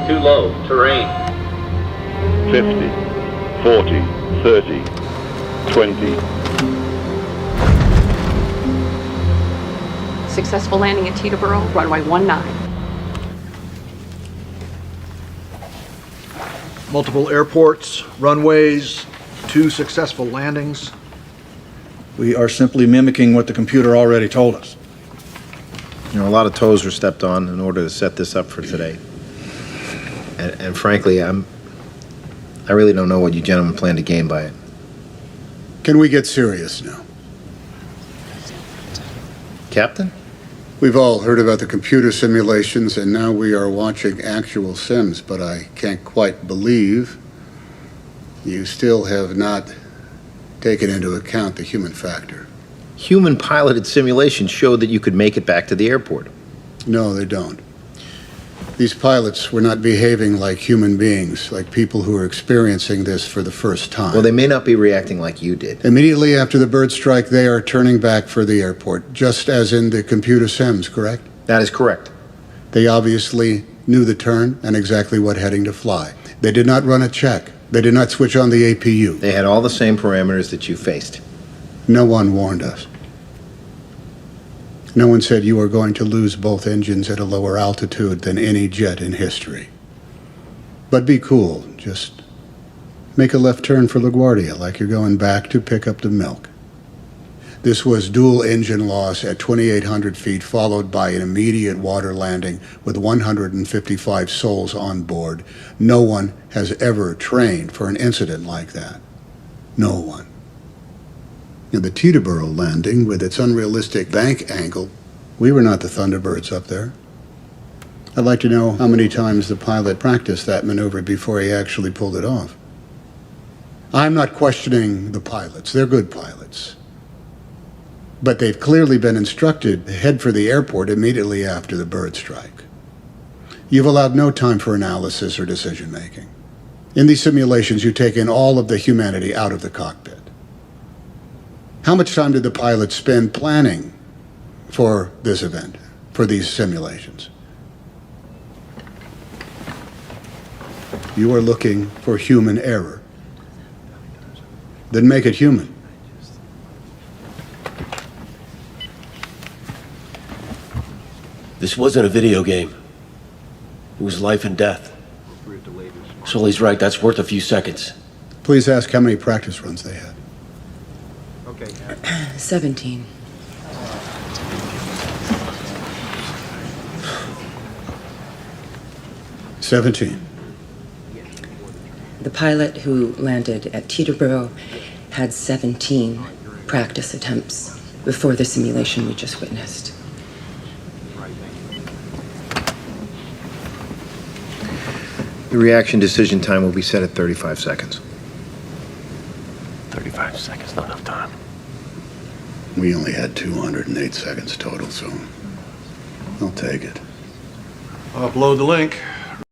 Too low. Terrain. 50, 40, 30, 20. Successful landing at Teterboro, runway 19. Multiple airports, runways, 2 successful landings. We are simply mimicking what the computer already told us. You know, a lot of toes were stepped on in order to set this up for today. And frankly, I really don't know what you gentlemen plan to gain by it. Can we get serious now? Captain? We've all heard about the computer simulations, and now we are watching actual sims, but I can't quite believe you still have not taken into account the human factor. Human-piloted simulations showed that you could make it back to the airport. No, they don't. These pilots were not behaving like human beings, like people who are experiencing this for the first time. Well, they may not be reacting like you did. Immediately after the bird strike, they are turning back for the airport, just as in the computer sims, correct? That is correct. They obviously knew the turn and exactly what heading to fly. They did not run a check. They did not switch on the APU. They had all the same parameters that you faced. No one warned us. No one said you are going to lose both engines at a lower altitude than any jet in history. But be cool. Just make a left turn for LaGuardia like you're going back to pick up the milk. This was dual engine loss at 2,800 feet, followed by an immediate water landing with 155 souls on board. No one has ever trained for an incident like that. No one. And the Teterboro landing, with its unrealistic bank angle, we were not the Thunderbirds up there. I'd like to know how many times the pilot practiced that maneuver before he actually pulled it off. I'm not questioning the pilots. They're good pilots. But they've clearly been instructed to head for the airport immediately after the bird strike. You've allowed no time for analysis or decision-making. In these simulations, you take in all of the humanity out of the cockpit. How much time did the pilots spend planning for this event, for these simulations? You are looking for human error. Then make it human. This wasn't a video game. It was life and death. Sully's right, that's worth a few seconds. Please ask how many practice runs they had. 17. The pilot who landed at Teterboro had 17 practice attempts before the simulation we just witnessed. The reaction decision time will be set at 35 seconds. 35 seconds, not enough time. We only had 208 seconds total, so I'll take it. Upload the link.